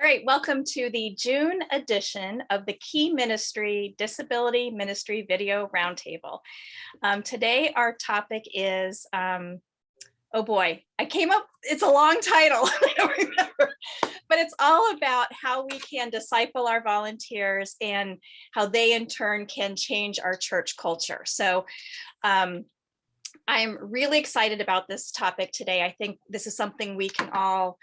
All right, welcome to the June edition of the Key Ministry Disability Ministry Video Roundtable. Today, our topic is, oh boy, it's a long title, I don't remember, but it's all about how we can disciple our volunteers and how they in turn can change our church culture. So I'm really excited about this topic today. I think this is something we can all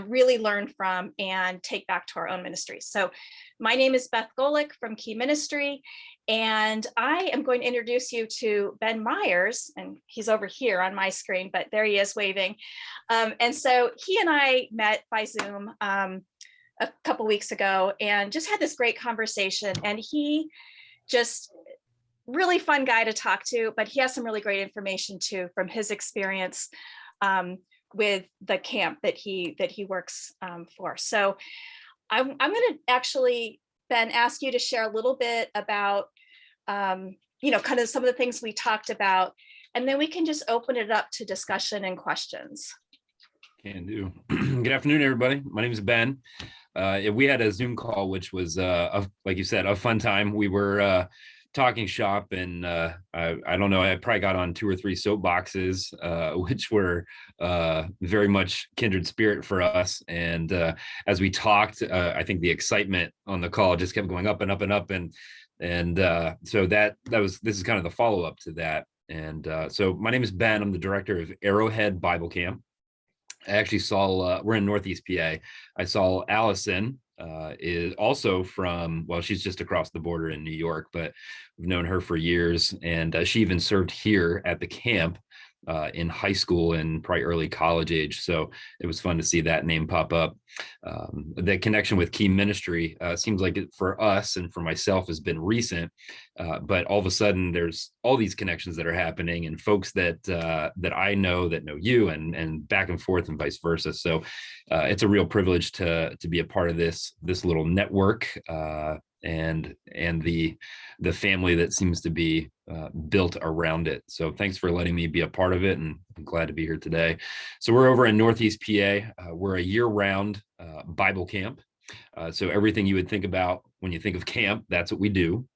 really learn from and take back to our own ministries. So my name is Beth Golick from Key Ministry, and I am going to introduce you to Ben Myers, and he's over here on my screen, but there he is waving. And so he and I met by Zoom a couple weeks ago and just had this great conversation, and he just really fun guy to talk to, but he has some really great information too from his experience with the camp that he works for. So I'm going to actually, Ben, ask you to share a little bit about, kind of some of the things we talked about, and then we can just open it up to discussion and questions. Can do. Good afternoon, everybody. My name is Ben. We had a Zoom call, which was, like you said, a fun time. We were talking shop, and I don't know, I probably got on 2 or 3 soapboxes, which were very much kindred spirit for us. And as we talked, I think the excitement on the call just kept going up and up and up. And so this is kind of the follow-up to that. And so my name is Ben. I'm the director of Arrowhead Bible Camp. I actually saw, we're in Northeast PA. I saw Allison is also from, well, she's just across the border in New York, but we've known her for years. And she even served here at the camp in high school and probably early college age. So it was fun to see that name pop up. The connection with Key Ministry seems like it for us and for myself has been recent, but all of a sudden there's all these connections that are happening and folks that I know that know you and back and forth and vice versa. So it's a real privilege to be a part of this little network and the family that seems to be built around it. So thanks for letting me be a part of it, and I'm glad to be here today. So we're over in Northeast PA. We're a year-round Bible camp. So everything you would think about when you think of camp, that's what we do,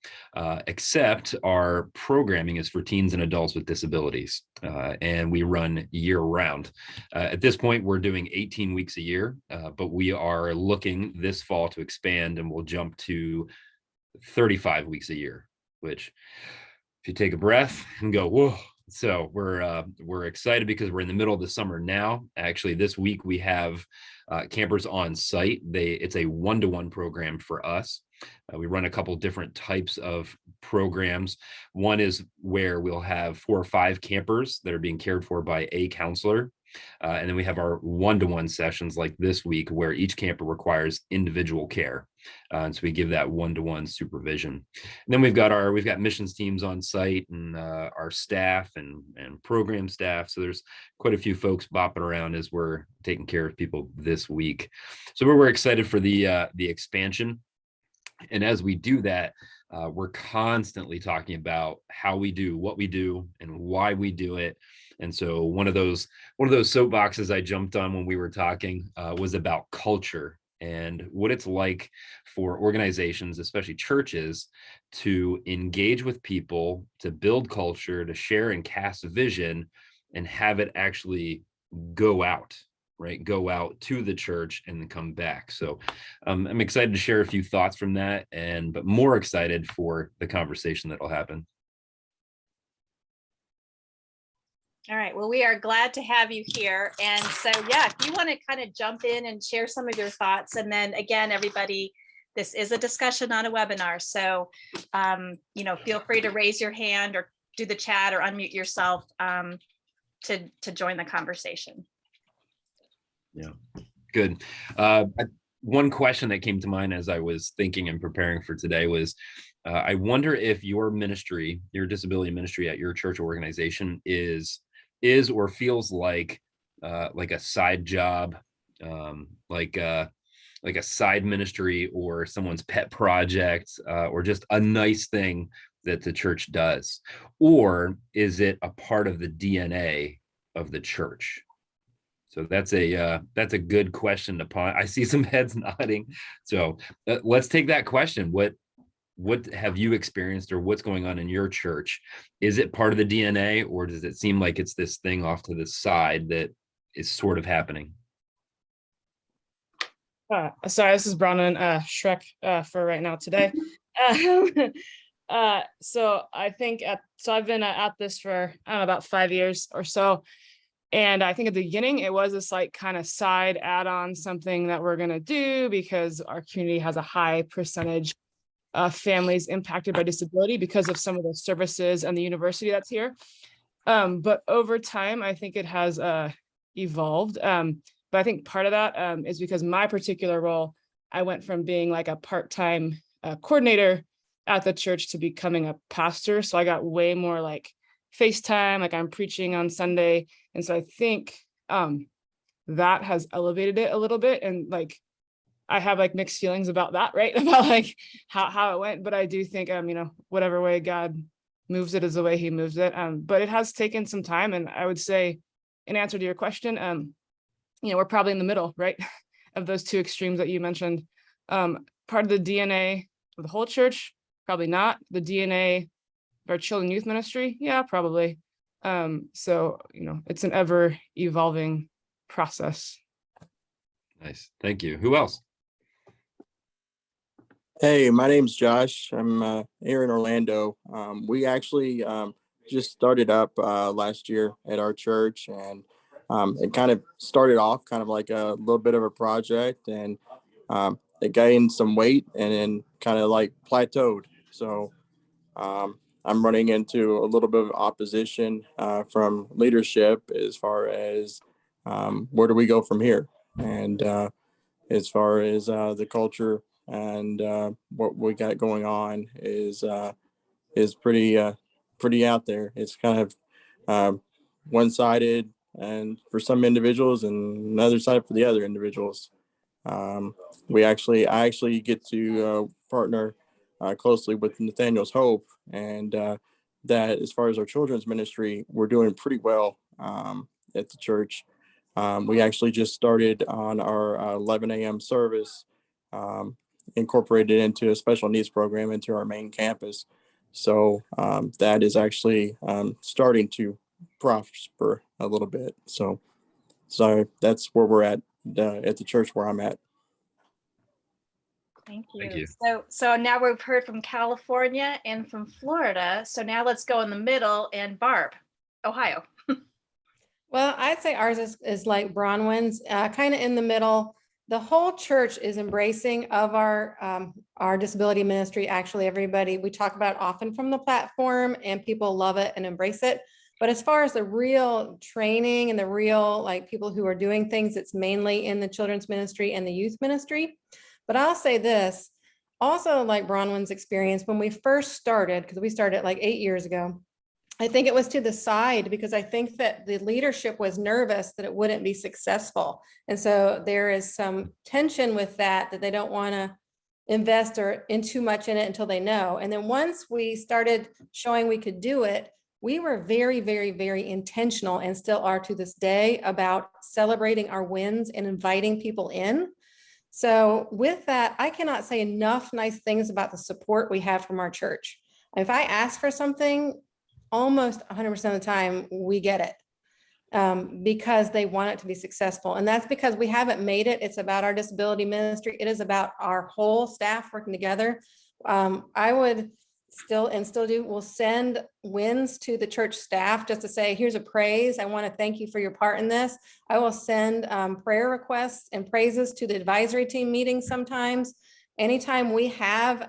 except our programming is for teens and adults with disabilities, and we run year-round. At this point, we're doing 18 weeks a year, but we are looking this fall to expand, and we'll jump to 35 weeks a year, which if you take a breath and go, whoa. So we're excited because we're in the middle of the summer now. Actually, this week we have campers on site. It's a one-to-one program for us. We run a couple different types of programs. One is where we'll have 4 or 5 campers that are being cared for by a counselor. And then we have our one-to-one sessions like this week where each camper requires individual care. And so we give that one-to-one supervision. And then we've got missions teams on site and our staff and program staff. So there's quite a few folks bopping around as we're taking care of people this week. So we're excited for the expansion. And as we do that, we're constantly talking about how we do what we do and why we do it. And so one of those soapboxes I jumped on when we were talking was about culture and what it's like for organizations, especially churches, to engage with people, to build culture, to share and cast vision, and have it actually go out. Right, go out to the church and then come back. So I'm excited to share a few thoughts from that, but more excited for the conversation that'll happen. All right, well, we are glad to have you here. And so, yeah, if you want to kind of jump in and share some of your thoughts, and then again, everybody, this is a discussion on a webinar. So, feel free to raise your hand or do the chat or unmute yourself to join the conversation. Yeah, good. One question that came to mind as I was thinking and preparing for today was, I wonder if your ministry, your disability ministry at your church or organization is or feels like a side job, like a side ministry or someone's pet project, or just a nice thing that the church does, or is it a part of the DNA of the church? So that's a good question to ponder. I see some heads nodding. So let's take that question. What have you experienced, or what's going on in your church? Is it part of the DNA, or does it seem like it's this thing off to the side that is sort of happening? Sorry, this is Bronwyn Shrek for right now today. So I think I've been at this for I don't know, about 5 years or so. And I think at the beginning it was this like kind of side add-on, something that we're gonna do because our community has a high percentage of families impacted by disability because of some of the services and the university that's here. But over time, I think it has evolved. But I think part of that is because my particular role, I went from being like a part-time coordinator at the church to becoming a pastor. So I got way more like FaceTime, like I'm preaching on Sunday. And so I think that has elevated it a little bit. And like, I have like mixed feelings about that, right? About like how it went. But I do think, whatever way God moves it is the way he moves it. But it has taken some time. And I would say, in answer to your question, we're probably in the middle, right? Of those two extremes that you mentioned. Part of the DNA of the whole church, probably not. The DNA of our children youth ministry, yeah, probably. So, it's an ever evolving process. Nice. Thank you. Who else? Hey, my name's Josh. I'm here in Orlando. We actually just started up last year at our church, and it kind of started off kind of like a little bit of a project, and it gained some weight and then kind of like plateaued. So I'm running into a little bit of opposition from leadership as far as where do we go from here, and as far as the culture and what we got going on is pretty out there. It's kind of one-sided, and for some individuals, and another side for the other individuals. I actually get to partner closely with Nathaniel's Hope, and that as far as our children's ministry, we're doing pretty well at the church. We actually just started on our 11 a.m. service, incorporated into a special needs program into our main campus. So that is actually starting to prosper a little bit. So that's where we're at the church where I'm at. Thank Thank you. you. So now we've heard from California and from Florida. So now let's go in the middle, and Barb, Ohio. Well, I'd say ours is like Bronwyn's, kind of in the middle. The whole church is embracing of our disability ministry. Actually, everybody, we talk about it often from the platform, and people love it and embrace it. But as far as the real training and the real like people who are doing things, it's mainly in the children's ministry and the youth ministry. But I'll say this, also like Bronwyn's experience, when we first started, because we started like 8 years ago, I think it was to the side because I think that the leadership was nervous that it wouldn't be successful. And so there is some tension with that they don't want to invest or in too much in it until they know. And then once we started showing we could do it, we were very, very, very intentional, and still are to this day, about celebrating our wins and inviting people in. So with that, I cannot say enough nice things about the support we have from our church. If I ask for something, almost 100% of the time we get it because they want it to be successful. And that's because we haven't made it. It's about our disability ministry. It is about our whole staff working together. I would still do, we'll send wins to the church staff just to say, here's a praise. I want to thank you for your part in this. I will send prayer requests and praises to the advisory team meetings sometimes. Anytime we have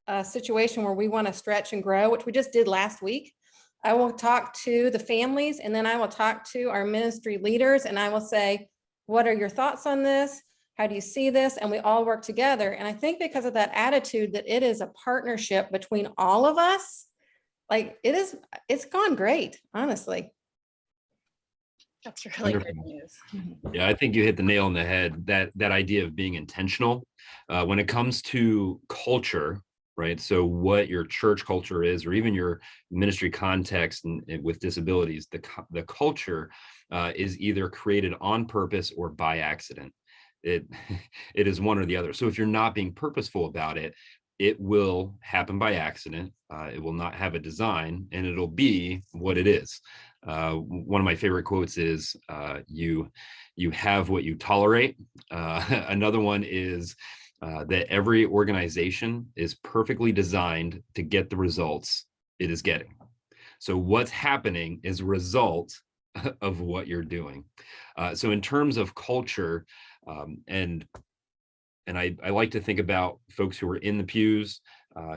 a situation where we want to stretch and grow, which we just did last week, I will talk to the families, and then I will talk to our ministry leaders, and I will say, what are your thoughts on this? How do you see this? And we all work together. And I think because of that attitude that it is a partnership between all of us, like it's gone great, honestly. That's really good Wonderful. news. Yeah, I think you hit the nail on the head. That idea of being intentional when it comes to culture, right? So what your church culture is, or even your ministry context and with disabilities, the culture is either created on purpose or by accident. It it is one or the other. So if you're not being purposeful about it, it will happen by accident. It will not have a design, and it'll be what it is. One of my favorite quotes is, "You have what you tolerate." Another one is that every organization is perfectly designed to get the results it is getting. So what's happening is a result of what you're doing. So in terms of culture, and I like to think about folks who are in the pews,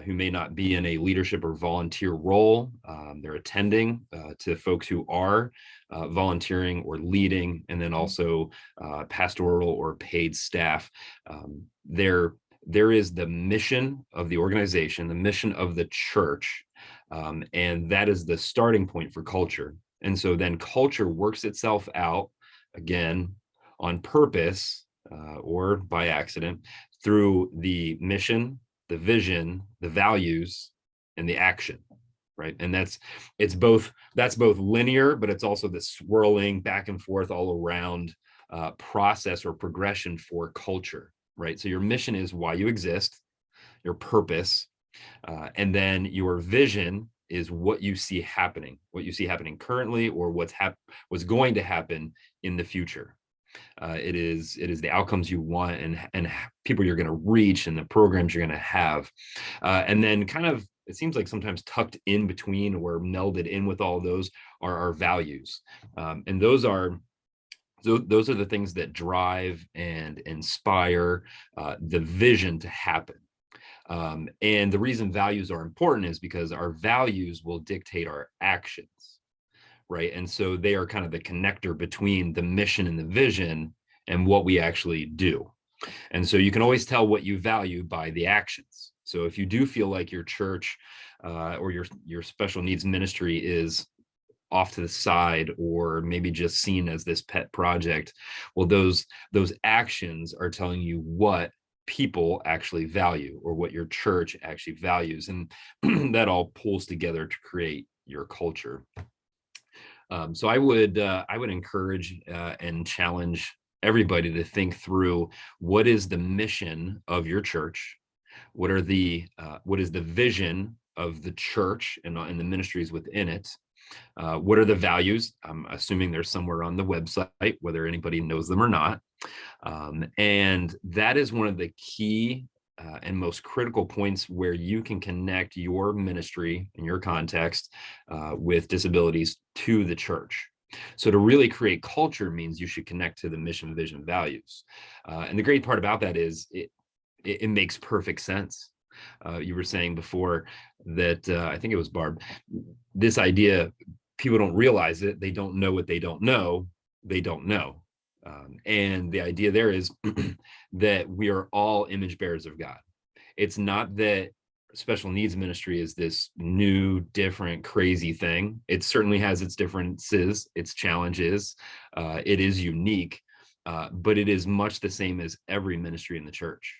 who may not be in a leadership or volunteer role. They're attending to folks who are volunteering or leading, and then also pastoral or paid staff. There is the mission of the organization, the mission of the church, and that is the starting point for culture. And so then culture works itself out, again, on purpose or by accident, through the mission, the vision, the values, and the action, right? And that's both linear, but it's also the swirling back and forth all around process or progression for culture, right? So your mission is why you exist, your purpose, and then your vision is what you see happening currently, or what's going to happen in the future. It is the outcomes you want and people you're going to reach and the programs you're going to have. And then kind of, it seems like sometimes tucked in between or melded in with all those are our values. And those are the things that drive and inspire the vision to happen. And the reason values are important is because our values will dictate our actions. Right. And so they are kind of the connector between the mission and the vision and what we actually do. And so you can always tell what you value by the actions. So if you do feel like your church or your special needs ministry is off to the side, or maybe just seen as this pet project, well, those actions are telling you what people actually value, or what your church actually values. And that all pulls together to create your culture. So I would encourage and challenge everybody to think through, what is the mission of your church? What is the vision of the church and the ministries within it? What are the values? I'm assuming they're somewhere on the website, whether anybody knows them or not. And that is one of the key and most critical points where you can connect your ministry and your context with disabilities to the church. So to really create culture means you should connect to the mission, vision, values. And the great part about that is it makes perfect sense. You were saying before that, I think it was Barb, this idea, people don't realize it. They don't know what they don't know. They don't know. And the idea there is that we are all image bearers of God. It's not that special needs ministry is this new, different, crazy thing. It certainly has its differences, its challenges. It is unique, but it is much the same as every ministry in the church.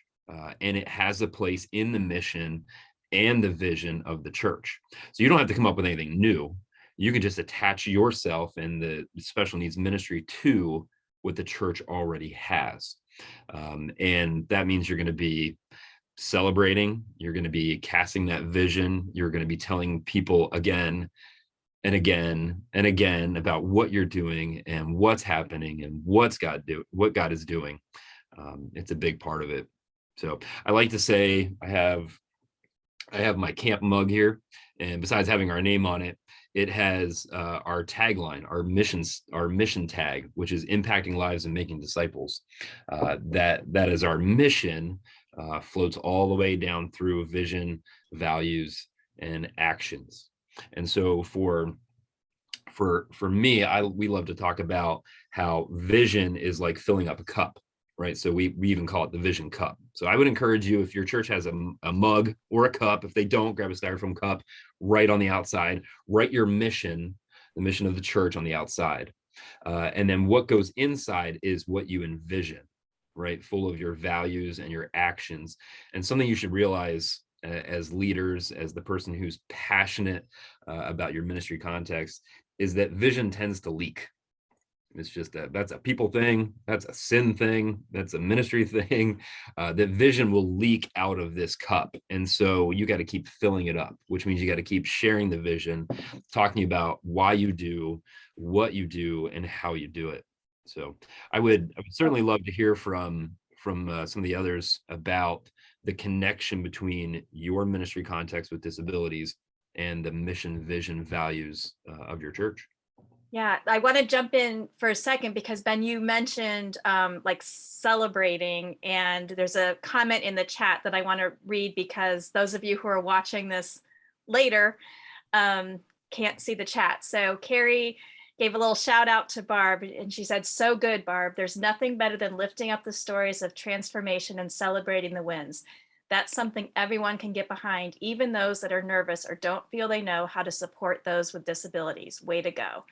And it has a place in the mission and the vision of the church. So you don't have to come up with anything new. You can just attach yourself and the special needs ministry to what the church already has. And that means you're going to be celebrating, you're going to be casting that vision, you're going to be telling people again and again and again about what you're doing and what's happening and what God is doing. It's a big part of it. So I like to say I have my camp mug here, and besides having our name on it, it has our tagline, our mission tag, which is impacting lives and making disciples. That is our mission, floats all the way down through vision, values, and actions. And so for me, we love to talk about how vision is like filling up a cup, right? So we even call it the vision cup. So I would encourage you, if your church has a mug or a cup, if they don't, grab a styrofoam cup, write on the outside, write your mission, the mission of the church on the outside. And then what goes inside is what you envision, right? Full of your values and your actions. And something you should realize as leaders, as the person who's passionate about your ministry context, is that vision tends to leak. It's just that's a people thing. That's a sin thing. That's a ministry thing. The vision will leak out of this cup. And so you got to keep filling it up, which means you got to keep sharing the vision, talking about why you do, what you do, and how you do it. So I would certainly love to hear from some of the others about the connection between your ministry context with disabilities and the mission, vision, values of your church. Yeah, I want to jump in for a second because Ben, you mentioned like celebrating, and there's a comment in the chat that I want to read because those of you who are watching this later can't see the chat. So Carrie gave a little shout out to Barb, and she said, "So good, Barb. There's nothing better than lifting up the stories of transformation and celebrating the wins. That's something everyone can get behind, even those that are nervous or don't feel they know how to support those with disabilities. Way to go."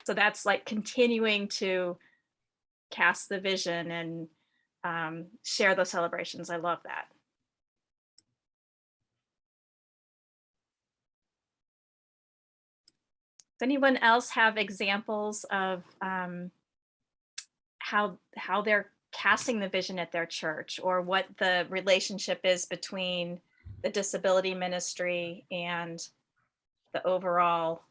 So that's like continuing to cast the vision and share those celebrations. I love that. Does anyone else have examples of how they're casting the vision at their church, or what the relationship is between the disability ministry and the overall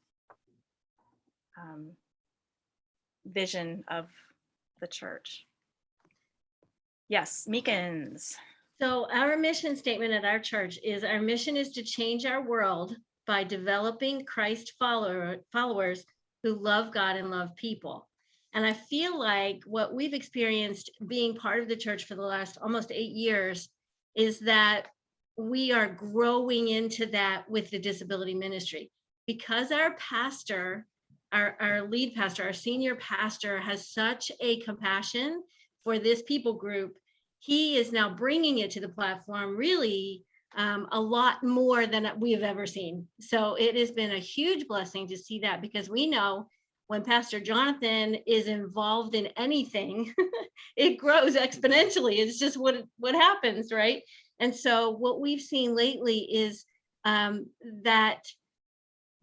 vision of the church? Yes, Meekins. So our mission statement at our church is, our mission is to change our world by developing Christ followers who love God and love people. And I feel like what we've experienced being part of the church for the last almost 8 years is that we are growing into that with the disability ministry, because our pastor, our lead pastor, our senior pastor, has such a compassion for this people group. He is now bringing it to the platform really a lot more than we have ever seen. So it has been a huge blessing to see that, because we know when Pastor Jonathan is involved in anything, it grows exponentially. It's just what happens, right? And so what we've seen lately is that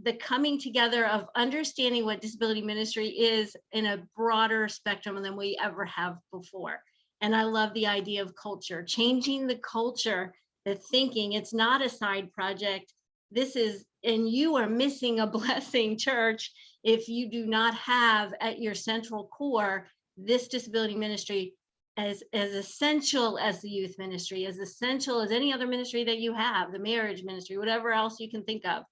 the coming together of understanding what disability ministry is in a broader spectrum than we ever have before. And I love the idea of culture, changing the culture, the thinking. It's not a side project. This is, and you are missing a blessing, church, if you do not have at your central core this disability ministry as essential as the youth ministry, as essential as any other ministry that you have, the marriage ministry, whatever else you can think of.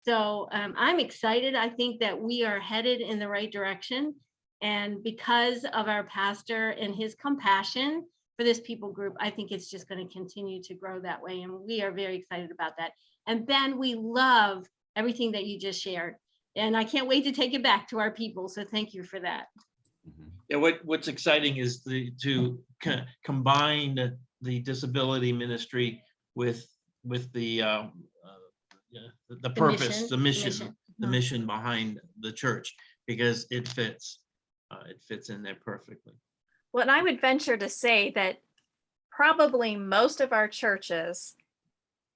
So I'm excited. I think that we are headed in the right direction. And because of our pastor and his compassion for this people group, I think it's just going to continue to grow that way. And we are very excited about that. And Ben, we love everything that you just shared. And I can't wait to take it back to our people. So thank you for that. Yeah, what's exciting is to combine the disability ministry with the purpose, the mission behind the church, because it fits in there perfectly. Well, and I would venture to say that probably most of our churches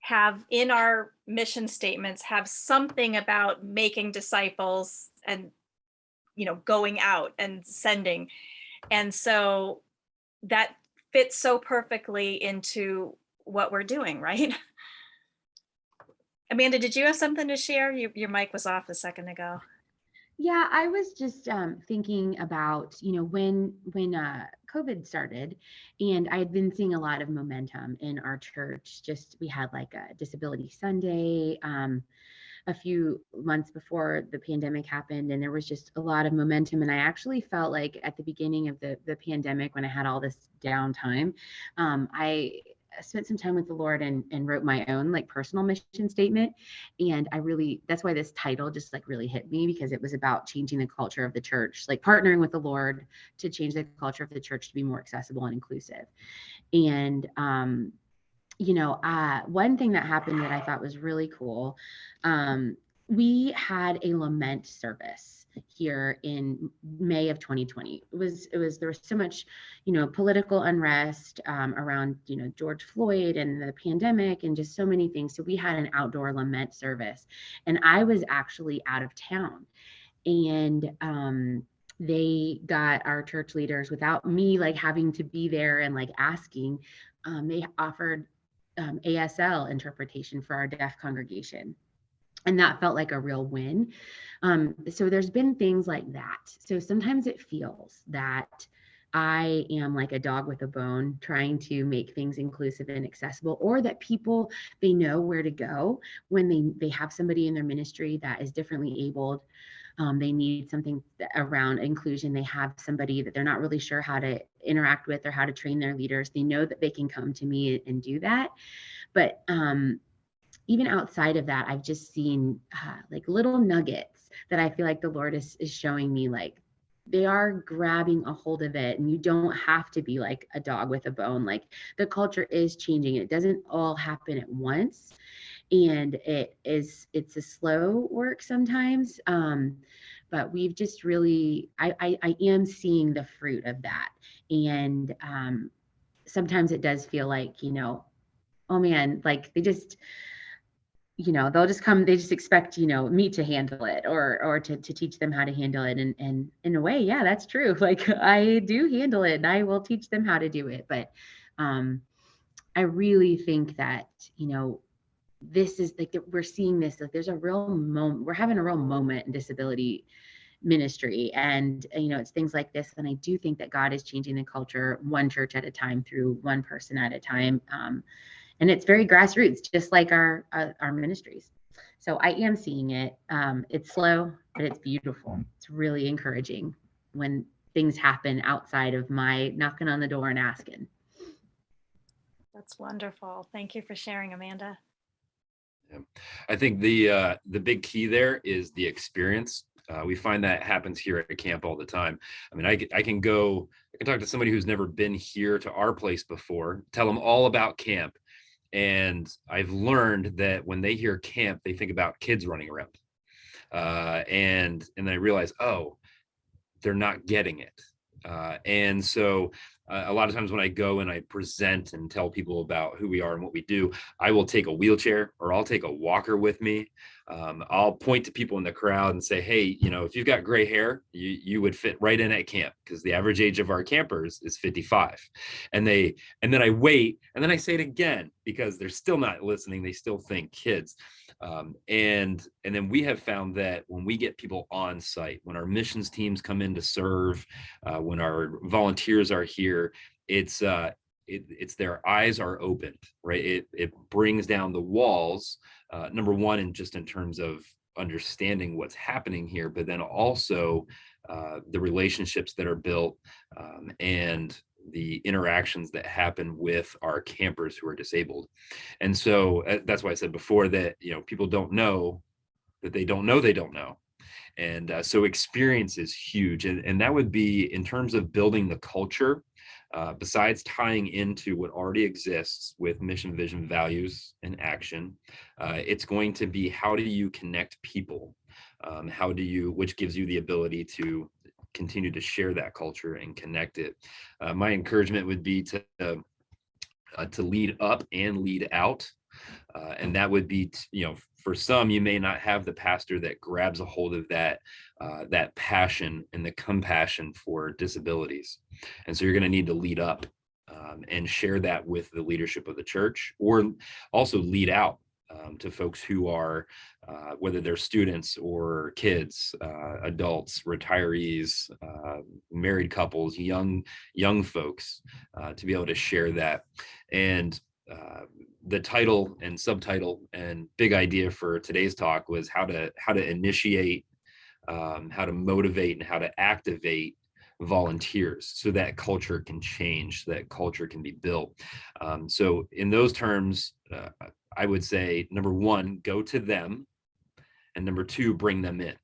have in our mission statements have something about making disciples and, you know, going out and sending. And so that fits so perfectly into what we're doing, right? Amanda, did you have something to share? Your mic was off a second ago. Yeah, I was just thinking about, you know, when COVID started, and I had been seeing a lot of momentum in our church. Just we had like a Disability Sunday a few months before the pandemic happened, and there was just a lot of momentum. And I actually felt like at the beginning of the pandemic, when I had all this downtime, I spent some time with the Lord and wrote my own like personal mission statement. And that's why this title just like really hit me, because it was about changing the culture of the church, like partnering with the Lord to change the culture of the church to be more accessible and inclusive. And, you know, one thing that happened that I thought was really cool, we had a lament service here in May of 2020. There was so much, you know, political unrest around, you know, George Floyd and the pandemic and just so many things. So we had an outdoor lament service, and I was actually out of town. And they got our church leaders, without me like having to be there and like asking, they offered ASL interpretation for our deaf congregation. And that felt like a real win. So there's been things like that. So sometimes it feels that I am like a dog with a bone trying to make things inclusive and accessible, or that people, they know where to go when they have somebody in their ministry that is differently abled. They need something around inclusion. They have somebody that they're not really sure how to interact with or how to train their leaders. They know that they can come to me and do that. But even outside of that, I've just seen like little nuggets that I feel like the Lord is showing me, like they are grabbing a hold of it, and you don't have to be like a dog with a bone. Like the culture is changing. It doesn't all happen at once. And it's a slow work sometimes. But we've just really, I am seeing the fruit of that. And sometimes it does feel like, oh man, like they just, they'll just come, they just expect, me to handle it or to teach them how to handle it. And in a way, yeah, that's true. Like I do handle it and I will teach them how to do it. But I really think that, this is like, we're seeing this, like there's a real moment, we're having a real moment in disability ministry. And, it's things like this. And I do think that God is changing the culture one church at a time through one person at a time. And it's very grassroots, just like our ministries. So I am seeing it. It's slow, but it's beautiful. It's really encouraging when things happen outside of my knocking on the door and asking. That's wonderful. Thank you for sharing, Amanda. Yeah. I think the big key there is the experience. We find that happens here at camp all the time. I mean, I can talk to somebody who's never been here to our place before, tell them all about camp. And I've learned that when they hear camp, they think about kids running around. And I realize, oh, they're not getting it. And so a lot of times when I go and I present and tell people about who we are and what we do, I will take a wheelchair or I'll take a walker with me. I'll point to people in the crowd and say, hey, if you've got gray hair, you would fit right in at camp, because the average age of our campers is 55. And then I wait, and then I say it again, because they're still not listening. They still think kids. And then we have found that when we get people on site, when our missions teams come in to serve, when our volunteers are here, it's their eyes are opened, right? It brings down the walls, number one, and just in terms of understanding what's happening here, but then also the relationships that are built, and the interactions that happen with our campers who are disabled. And so that's why I said before that, people don't know that they don't know they don't know. And so experience is huge. And that would be in terms of building the culture, besides tying into what already exists with mission, vision, values, and action. It's going to be, how do you connect people? Which gives you the ability to continue to share that culture and connect it. My encouragement would be to lead up and lead out. And that would be, for some, you may not have the pastor that grabs a hold of that passion and the compassion for disabilities. And so you're going to need to lead up and share that with the leadership of the church, or also lead out to folks who are, whether they're students or kids, adults, retirees, married couples, young folks, to be able to share that. And the title and subtitle and big idea for today's talk was how to initiate, how to motivate, and how to activate volunteers so that culture can change, so that culture can be built. So in those terms, I would say, number one, go to them, and number two, bring them in,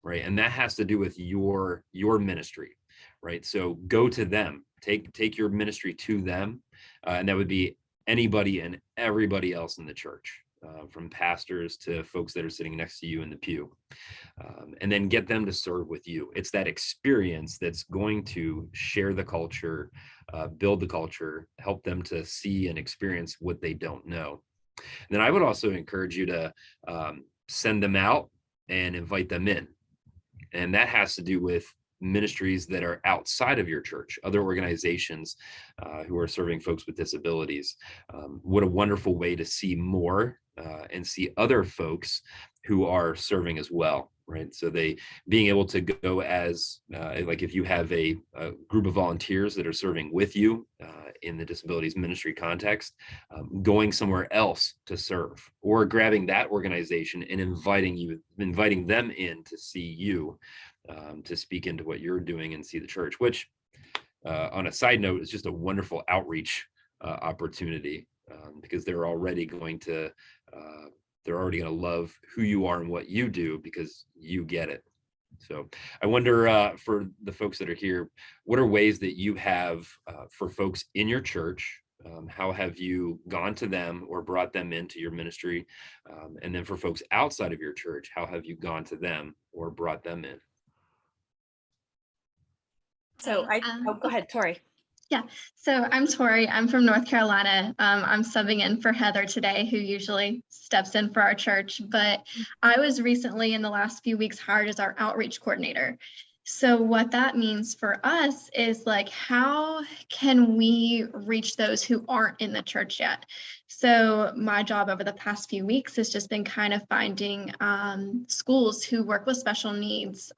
right? And that has to do with your ministry, right? So go to them, take your ministry to them, and that would be anybody and everybody else in the church, from pastors to folks that are sitting next to you in the pew, and then get them to serve with you. It's that experience that's going to share the culture, build the culture, help them to see and experience what they don't know. And then I would also encourage you to send them out and invite them in. And that has to do with ministries that are outside of your church, other organizations who are serving folks with disabilities. What a wonderful way to see more and see other folks who are serving as well, right? So they being able to go as like if you have a group of volunteers that are serving with you in the disabilities ministry context, going somewhere else to serve, or grabbing that organization and inviting them in to see you, to speak into what you're doing and see the church, which on a side note is just a wonderful outreach opportunity, because they're already going to love who you are and what you do because you get it. So I wonder, for the folks that are here, what are ways that you have for folks in your church? How have you gone to them or brought them into your ministry? And then for folks outside of your church, how have you gone to them or brought them in? So go ahead, Tori. Yeah, so I'm Tori. I'm from North Carolina. I'm subbing in for Heather today, who usually steps in for our church. But I was recently, in the last few weeks, hired as our outreach coordinator. So what that means for us is like, how can we reach those who aren't in the church yet? So my job over the past few weeks has just been kind of finding schools who work with special needs.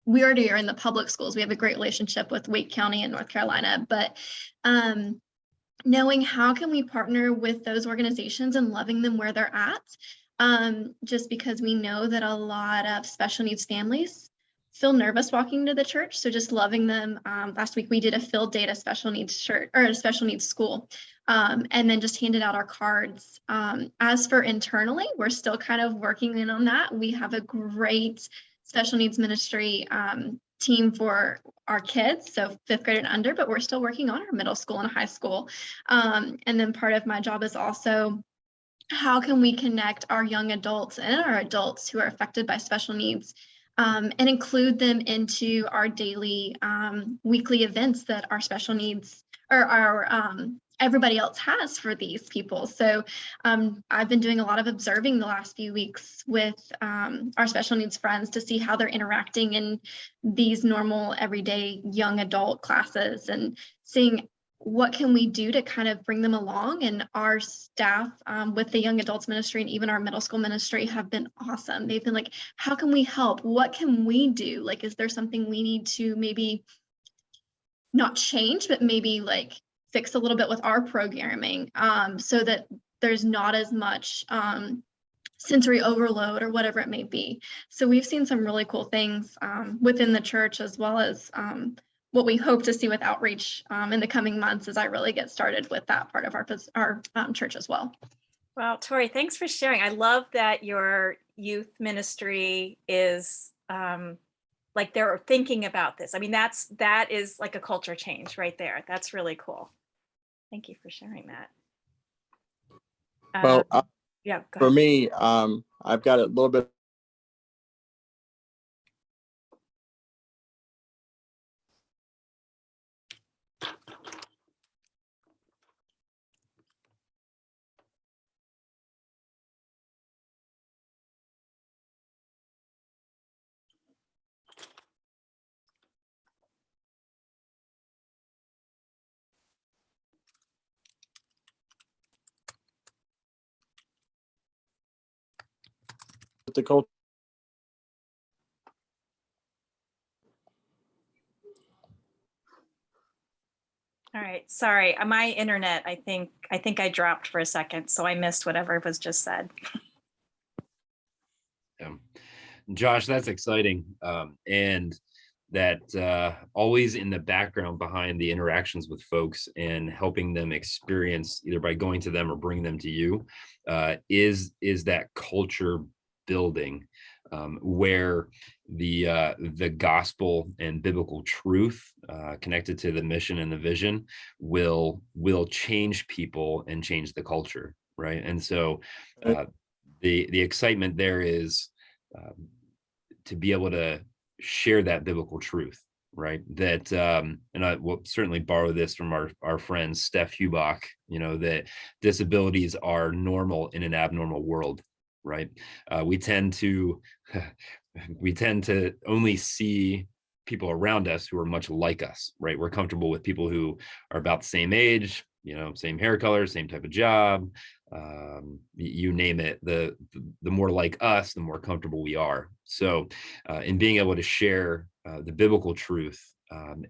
We already are in the public schools. We have a great relationship with Wake County in North Carolina, but knowing how can we partner with those organizations and loving them where they're at, just because we know that a lot of special needs families feel nervous walking into the church. So just loving them. Last week we did a field day at a special needs church or a special needs school, and then just handed out our cards. As for internally, we're still kind of working in on that. We have a great special needs ministry team for our kids, so 5th grade and under, but we're still working on our middle school and high school. And then part of my job is also, how can we connect our young adults and our adults who are affected by special needs, and include them into our daily weekly events that our special needs or our everybody else has for these people. So I've been doing a lot of observing the last few weeks with our special needs friends to see how they're interacting in these normal everyday young adult classes, and seeing what can we do to kind of bring them along. And our staff with the young adults ministry and even our middle school ministry have been awesome. They've been like, how can we help? What can we do? Like, is there something we need to maybe not change, but maybe like fix a little bit with our programming, so that there's not as much sensory overload or whatever it may be. So we've seen some really cool things within the church, as well as what we hope to see with outreach in the coming months as I really get started with that part of our church as well. Well, Tori, thanks for sharing. I love that your youth ministry is like they're thinking about this. I mean, that is like a culture change right there. That's really cool. Thank you for sharing that. Well, yeah, for me, I've got a little bit. The culture. All right, sorry, my internet, I think I dropped for a second, so I missed whatever was just said. Yeah. Josh, that's exciting. And that always in the background behind the interactions with folks and helping them experience, either by going to them or bringing them to you, is that culture building, where the gospel and biblical truth connected to the mission and the vision will change people and change the culture, right? And so the excitement there is to be able to share that biblical truth, right? That and I will certainly borrow this from our friend Steph Hubach, that disabilities are normal in an abnormal world, right? We tend to only see people around us who are much like us, right? We're comfortable with people who are about the same age, same hair color, same type of job, you name it. The more like us, the more comfortable we are. So in being able to share the biblical truth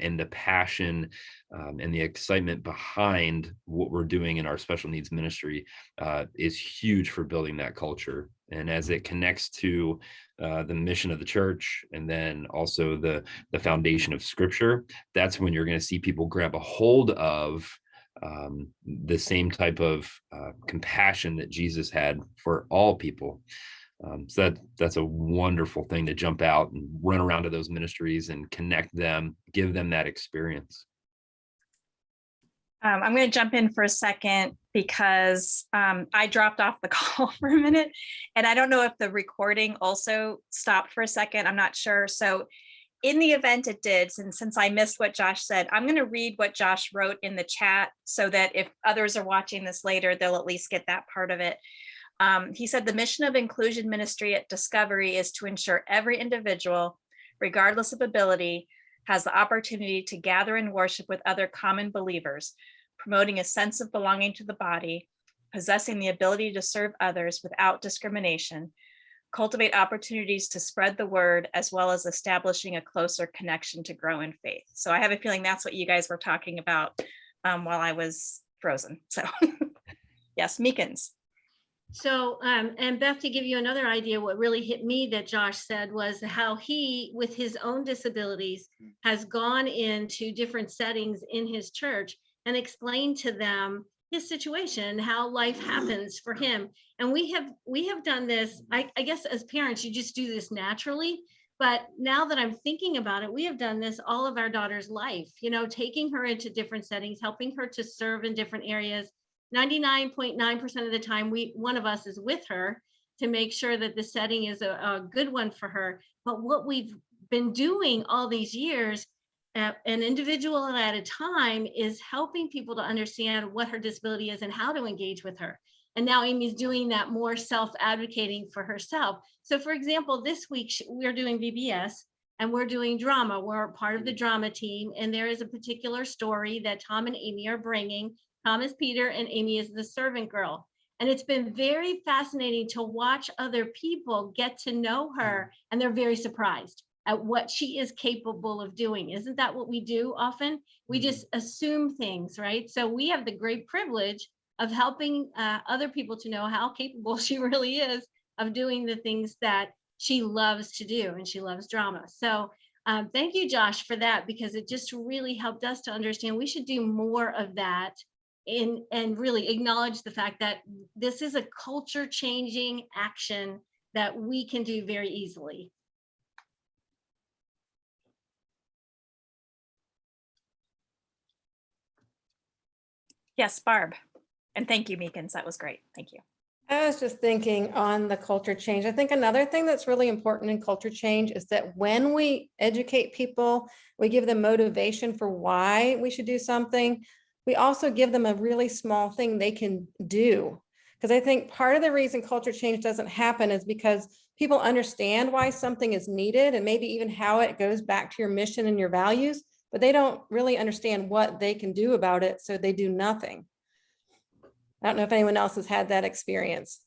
and the passion and the excitement behind what we're doing in our special needs ministry is huge for building that culture. And as it connects to the mission of the church, and then also the foundation of Scripture, that's when you're going to see people grab a hold of the same type of compassion that Jesus had for all people. So that's a wonderful thing to jump out and run around to those ministries and connect them, give them that experience. I'm going to jump in for a second because I dropped off the call for a minute, and I don't know if the recording also stopped for a second. I'm not sure. So in the event it did, and since I missed what Josh said, I'm going to read what Josh wrote in the chat so that if others are watching this later, they'll at least get that part of it. He said, the mission of inclusion ministry at Discovery is to ensure every individual, regardless of ability, has the opportunity to gather and worship with other common believers, promoting a sense of belonging to the body, possessing the ability to serve others without discrimination, cultivate opportunities to spread the word, as well as establishing a closer connection to grow in faith. So I have a feeling that's what you guys were talking about while I was frozen. So yes, Meekins. So, and Beth, to give you another idea, what really hit me that Josh said was how he, with his own disabilities, has gone into different settings in his church and explained to them his situation, how life happens for him. And we have done this, I guess as parents, you just do this naturally. But now that I'm thinking about it, we have done this all of our daughter's life, taking her into different settings, helping her to serve in different areas. 99.9% of the time, one of us is with her to make sure that the setting is a good one for her. But what we've been doing all these years, an individual at a time, is helping people to understand what her disability is and how to engage with her. And now Amy's doing that more self-advocating for herself. So for example, this week we're doing VBS and we're doing drama. We're part of the drama team. And there is a particular story that Tom and Amy are bringing. Tom is Peter and Amy is the servant girl. And it's been very fascinating to watch other people get to know her, and they're very surprised at what she is capable of doing. Isn't that what we do often? We just assume things, right? So we have the great privilege of helping other people to know how capable she really is of doing the things that she loves to do, and she loves drama. So thank you, Josh, for that, because it just really helped us to understand we should do more of that and really acknowledge the fact that this is a culture changing action that we can do very easily. Yes, Barb. And thank you, Meekins. That was great. Thank you. I was just thinking on the culture change. I think another thing that's really important in culture change is that when we educate people, we give them motivation for why we should do something. We also give them a really small thing they can do. Because I think part of the reason culture change doesn't happen is because people understand why something is needed and maybe even how it goes back to your mission and your values, but they don't really understand what they can do about it, so they do nothing. I don't know if anyone else has had that experience.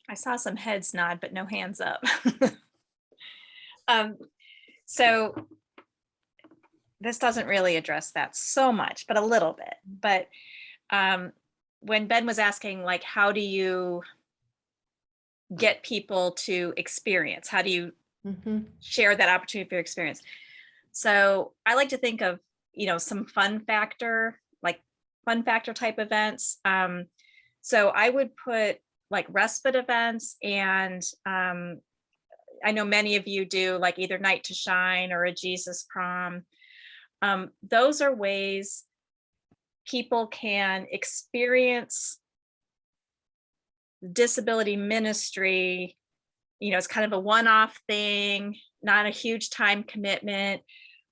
I saw some heads nod, but no hands up. So this doesn't really address that so much, but a little bit. But when Ben was asking, like, how do you get people to experience? How do you share that opportunity for experience? So I like to think of, some fun factor type events. So I would put like respite events, and I know many of you do like either Night to Shine or a Jesus prom. Those are ways people can experience disability ministry. It's kind of a one-off thing, not a huge time commitment,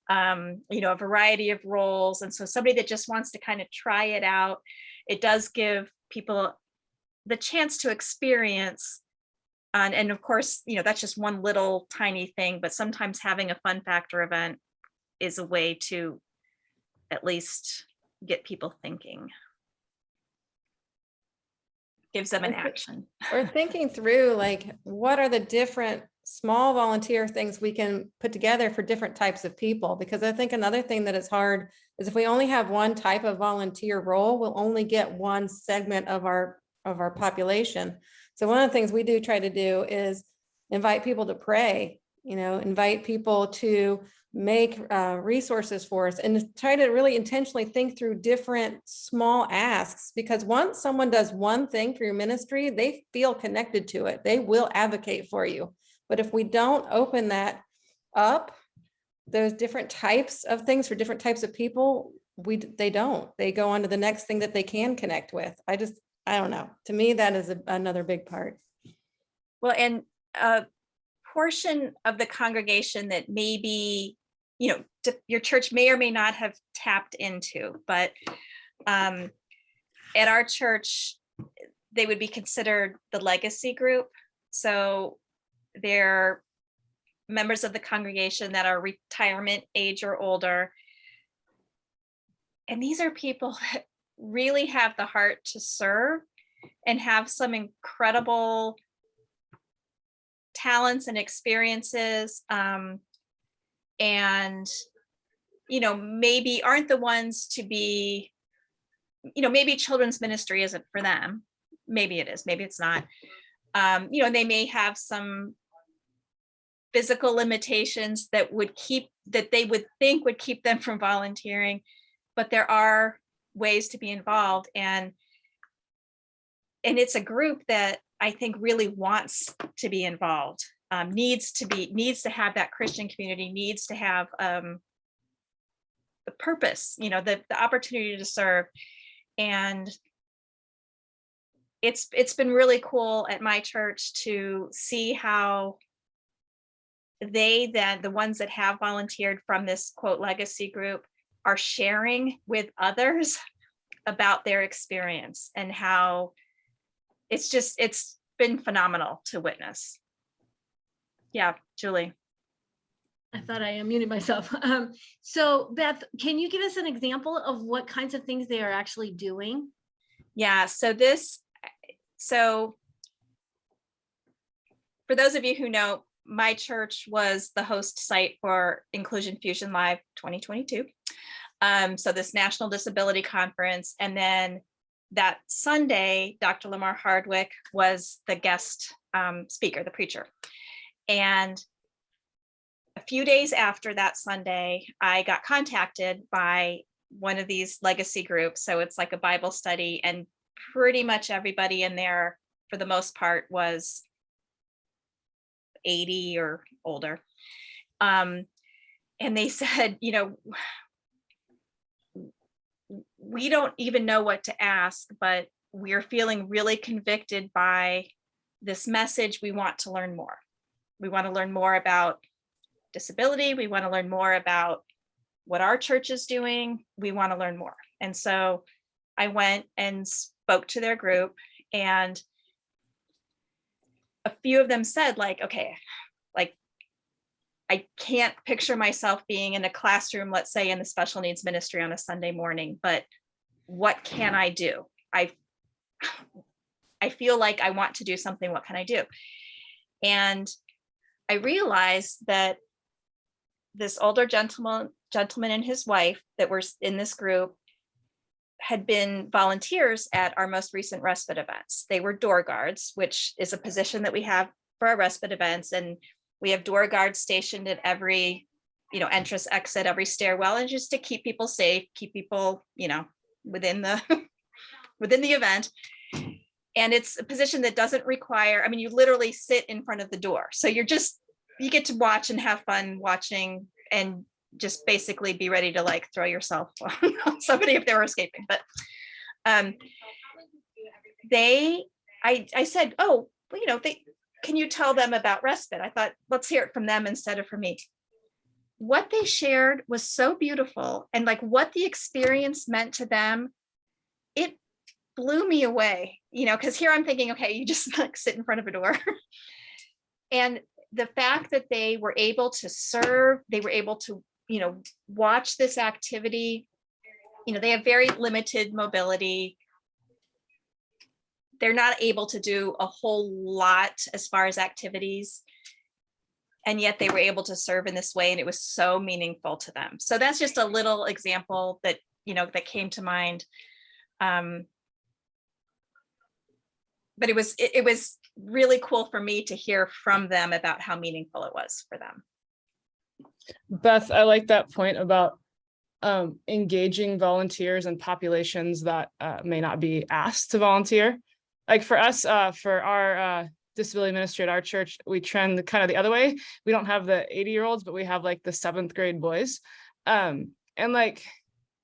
a variety of roles. And so somebody that just wants to kind of try it out, it does give people the chance to experience, and of course, that's just one little tiny thing, but sometimes having a fun factor event is a way to at least get people thinking. Gives them an action. Or thinking through, like, what are the different small volunteer things we can put together for different types of people? Because I think another thing that is hard is if we only have one type of volunteer role, we'll only get one segment of our population. So one of the things we do try to do is invite people to pray, invite people to make resources for us, and try to really intentionally think through different small asks, because once someone does one thing for your ministry, they feel connected to it. They will advocate for you. But if we don't open that up, those different types of things for different types of people, they go on to the next thing that they can connect with. I don't know. To me, that is another big part. Well, and a portion of the congregation that maybe, your church may or may not have tapped into, but at our church, they would be considered the legacy group. So they're members of the congregation that are retirement age or older. And these are people that really have the heart to serve and have some incredible talents and experiences, and maybe aren't the ones to be, maybe children's ministry isn't for them. Maybe it is, maybe it's not. They may have some physical limitations that they would think would keep them from volunteering, but there are ways to be involved, and it's a group that I think really wants to be involved, needs to have that Christian community, needs to have the purpose, the opportunity to serve. And it's been really cool at my church to see how the ones that have volunteered from this quote legacy group are sharing with others about their experience, and how it's been phenomenal to witness. Yeah, Julie. I thought I unmuted myself. So Beth, can you give us an example of what kinds of things they are actually doing? Yeah, so for those of you who know, my church was the host site for Inclusion Fusion Live 2022. So this National Disability Conference, and then that Sunday, Dr. Lamar Hardwick was the guest speaker, the preacher. And a few days after that Sunday, I got contacted by one of these legacy groups. So it's like a Bible study, and pretty much everybody in there, for the most part, was 80 or older. And they said, we don't even know what to ask, but we're feeling really convicted by this message. We want to learn more. We want to learn more about disability. We want to learn more about what our church is doing. We want to learn more. And so I went and spoke to their group, and a few of them said, okay, I can't picture myself being in a classroom, let's say in the special needs ministry on a Sunday morning, but what can I do? I feel like I want to do something. What can I do? And I realized that this older gentleman and his wife that were in this group had been volunteers at our most recent respite events. They were door guards, which is a position that we have for our respite events. And we have door guards stationed at every, entrance, exit, every stairwell, and just to keep people safe, keep people, within the event. And it's a position that doesn't require, you literally sit in front of the door. So you get to watch and have fun watching, and just basically be ready to throw yourself on somebody if they were escaping. But I said, oh, well, can you tell them about respite? I thought, let's hear it from them instead of from me. What they shared was so beautiful, and what the experience meant to them, blew me away, because here I'm thinking, okay, you just like sit in front of a door. And the fact that they were able to serve, they were able to, watch this activity. They have very limited mobility. They're not able to do a whole lot as far as activities. And yet they were able to serve in this way, and it was so meaningful to them. So that's just a little example that, that came to mind. But it was really cool for me to hear from them about how meaningful it was for them. Beth, I like that point about engaging volunteers and populations that may not be asked to volunteer. Like for us, for our disability ministry at our church, we trend kind of the other way. We don't have the 80-year-olds, but we have like the 7th grade boys. And like,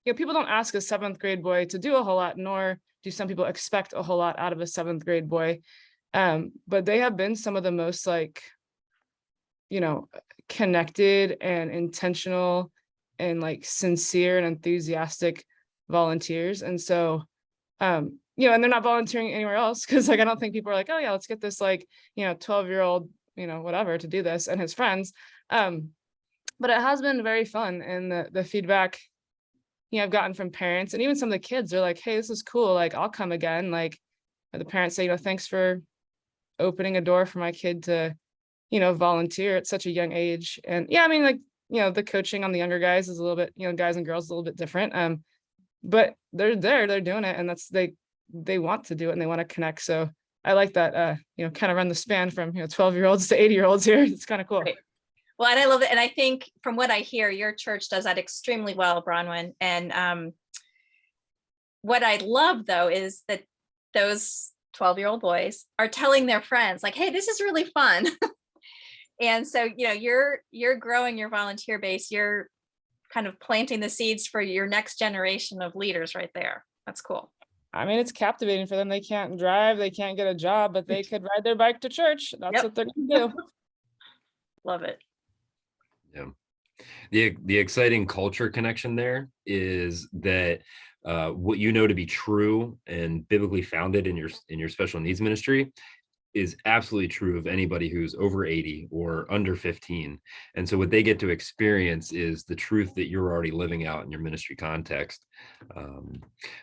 people don't ask a 7th grade boy to do a whole lot, nor do some people expect a whole lot out of a 7th grade boy. But they have been some of the most like, connected and intentional and like sincere and enthusiastic volunteers. And so, and they're not volunteering anywhere else, because like I don't think people are like, oh yeah, let's get this like 12-year-old whatever to do this and his friends. But it has been very fun, and the feedback I've gotten from parents and even some of the kids are like, hey, this is cool, like I'll come again. Like the parents say, thanks for opening a door for my kid to volunteer at such a young age. And yeah, I mean, like the coaching on the younger guys is a little bit, guys and girls a little bit different. But they're doing it, and that's they want to do it and they want to connect. So I like that, kind of run the span from 12-year-olds to 80-year-olds here. It's kind of cool. Right. Well, and I love it. And I think from what I hear, your church does that extremely well, Bronwyn. And what I love though is that those 12-year-old boys are telling their friends like, hey, this is really fun. And so, you're growing your volunteer base. You're kind of planting the seeds for your next generation of leaders right there. That's cool. I mean, it's captivating for them. They can't drive, they can't get a job, but they could ride their bike to church. That's what they're gonna do. Love it. Yeah. The exciting culture connection there is that what to be true and biblically founded in your special needs ministry is absolutely true of anybody who's over 80 or under 15. And so what they get to experience is the truth that you're already living out in your ministry context.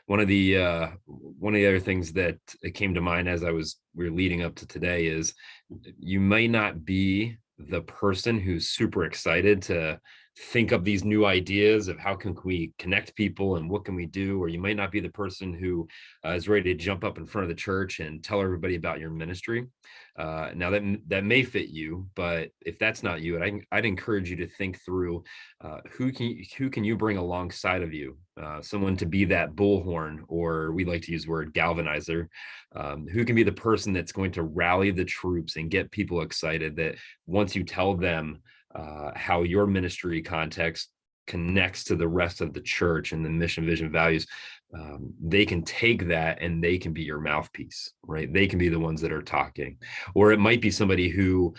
One of the other things that came to mind as we were leading up to today is you might not be the person who's super excited to think of these new ideas of how can we connect people and what can we do, or you might not be the person who is ready to jump up in front of the church and tell everybody about your ministry. Now that may fit you, but if that's not you, I'd encourage you to think through who can you bring alongside of you, someone to be that bullhorn, or we like to use the word galvanizer, who can be the person that's going to rally the troops and get people excited, that once you tell them how your ministry context connects to the rest of the church and the mission, vision, values, they can take that and they can be your mouthpiece, right? They can be the ones that are talking. Or it might be somebody who,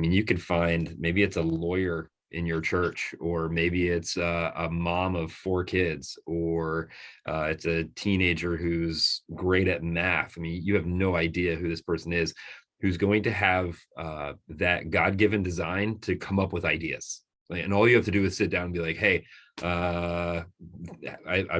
you could find, maybe it's a lawyer in your church, or maybe it's a mom of 4 kids, or it's a teenager who's great at math. You have no idea who this person is, who's going to have that God-given design to come up with ideas. And all you have to do is sit down and be like, hey, I'm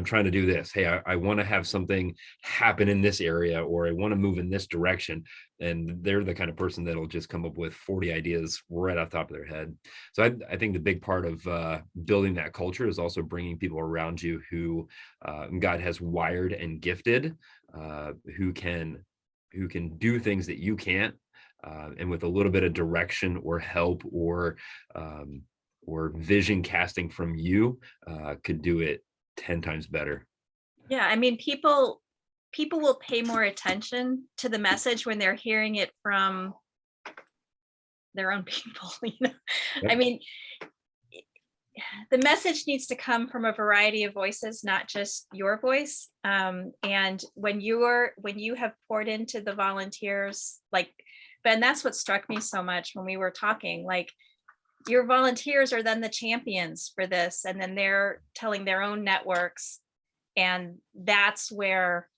trying to do this. Hey, I want to have something happen in this area, or I want to move in this direction. And they're the kind of person that'll just come up with 40 ideas right off the top of their head. So I think the big part of building that culture is also bringing people around you who God has wired and gifted, who can do things that you can't, and with a little bit of direction or help or vision casting from you, could do it 10 times better. Yeah, people will pay more attention to the message when they're hearing it from their own people. Yep. The message needs to come from a variety of voices, not just your voice. And when you have poured into the volunteers, like Ben, that's what struck me so much when we were talking, like your volunteers are then the champions for this, and then they're telling their own networks. And that's where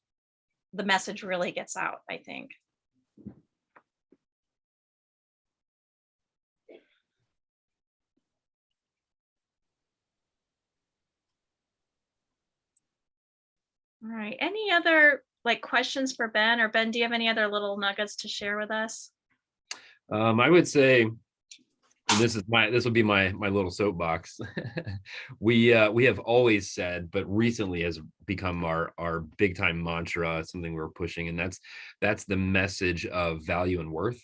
the message really gets out, I think. All right, any other like questions for Ben, or Ben, do you have any other little nuggets to share with us? I would say, and this will be my little soapbox. We have always said, but recently has become our big time mantra, something we're pushing, and that's the message of value and worth.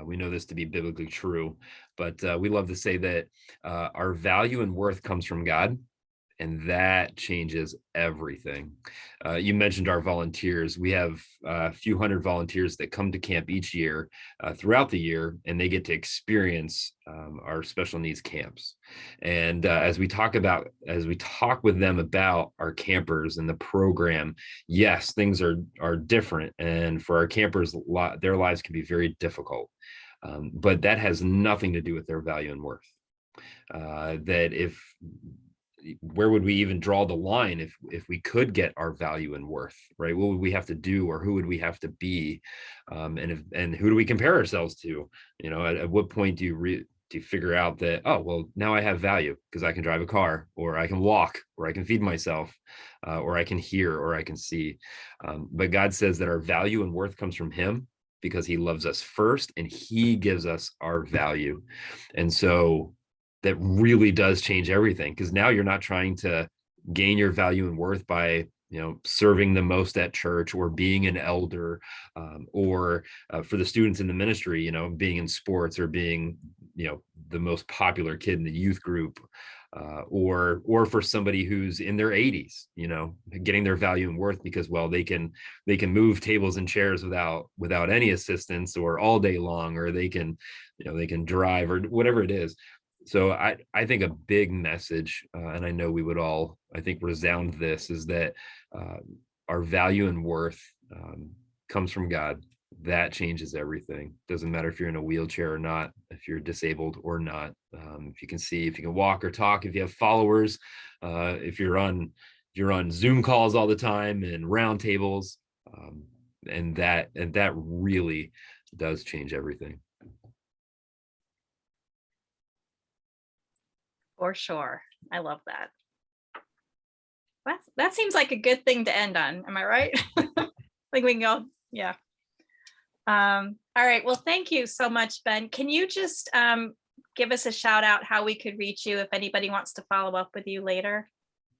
We know this to be biblically true, but we love to say that our value and worth comes from God, and that changes everything. You mentioned our volunteers. We have a few hundred volunteers that come to camp each year throughout the year, and they get to experience our special needs camps. And as we talk with them about our campers and the program, yes, things are different. And for our campers, their lives can be very difficult. But that has nothing to do with their value and worth. Where would we even draw the line if we could get our value and worth, right? What would we have to do, or who would we have to be, and who do we compare ourselves to? You know, at what point do you figure out that, oh, well, now I have value because I can drive a car, or I can walk, or I can feed myself, or I can hear, or I can see. But God says that our value and worth comes from Him, because He loves us first and He gives us our value. And so that really does change everything, because now you're not trying to gain your value and worth by, you know, serving the most at church, or being an elder, or for the students in the ministry, you know, being in sports, or being, you know, the most popular kid in the youth group, or for somebody who's in their 80s, you know, getting their value and worth because, well, they can move tables and chairs without any assistance, or all day long, or they can drive, or whatever it is. So I think a big message, and I know we would all, I think, resound this, is that our value and worth comes from God. That changes everything. Doesn't matter if you're in a wheelchair or not, if you're disabled or not, if you can see, if you can walk or talk, if you have followers, if you're on Zoom calls all the time and round tables, and that really does change everything. For sure. I love that. That seems like a good thing to end on. Am I right? Like we can go, yeah. All right. Well, thank you so much, Ben. Can you just give us a shout out how we could reach you if anybody wants to follow up with you later?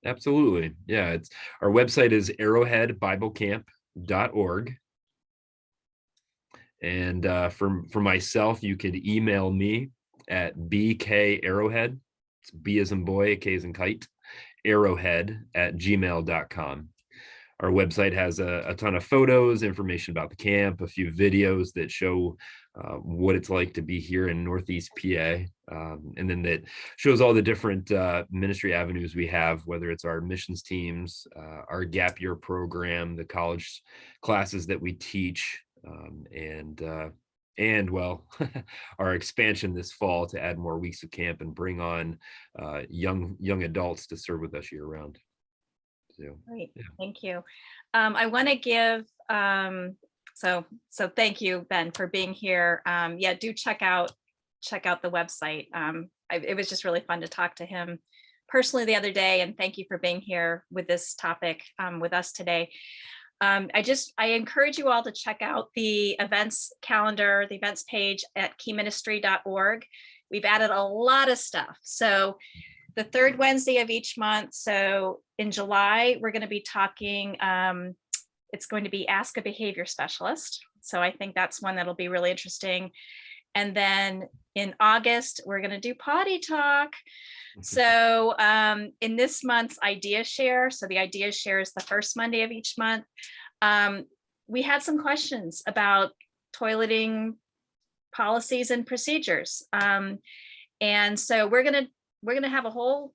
Absolutely. Yeah. Our website is arrowheadbiblecamp.org. And for myself, you could email me at bkarrowhead. It's B as in boy, K as in kite, arrowhead@gmail.com. Our website has a ton of photos, information about the camp, a few videos that show what it's like to be here in Northeast PA. And then that shows all the different ministry avenues we have, whether it's our missions teams, our gap year program, the college classes that we teach, and well, our expansion this fall to add more weeks of camp and bring on young adults to serve with us year round. So, great, yeah. Thank you. I want to give so thank you, Ben, for being here. Yeah, do check out the website. It was just really fun to talk to him personally the other day, and thank you for being here with this topic with us today. I encourage you all to check out the events calendar, the events page at keyministry.org. We've added a lot of stuff. So the third Wednesday of each month. So in July, we're going to be talking, it's going to be Ask a Behavior Specialist. So I think that's one that'll be really interesting. And then in August, we're going to do Potty Talk. So in this month's Idea Share, so the Idea Share is the first Monday of each month. We had some questions about toileting policies and procedures. And so we're gonna have a whole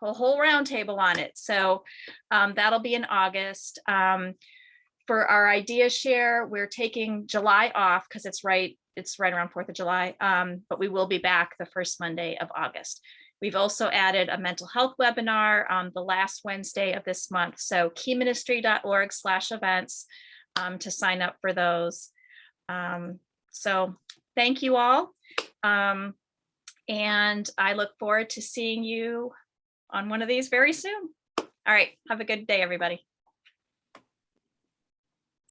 roundtable on it. So that'll be in August. For our Idea Share, we're taking July off because it's right around 4th of July, but we will be back the first Monday of August. We've also added a mental health webinar on the last Wednesday of this month. So keyministry.org/events to sign up for those. So thank you all. And I look forward to seeing you on one of these very soon. All right, have a good day, everybody.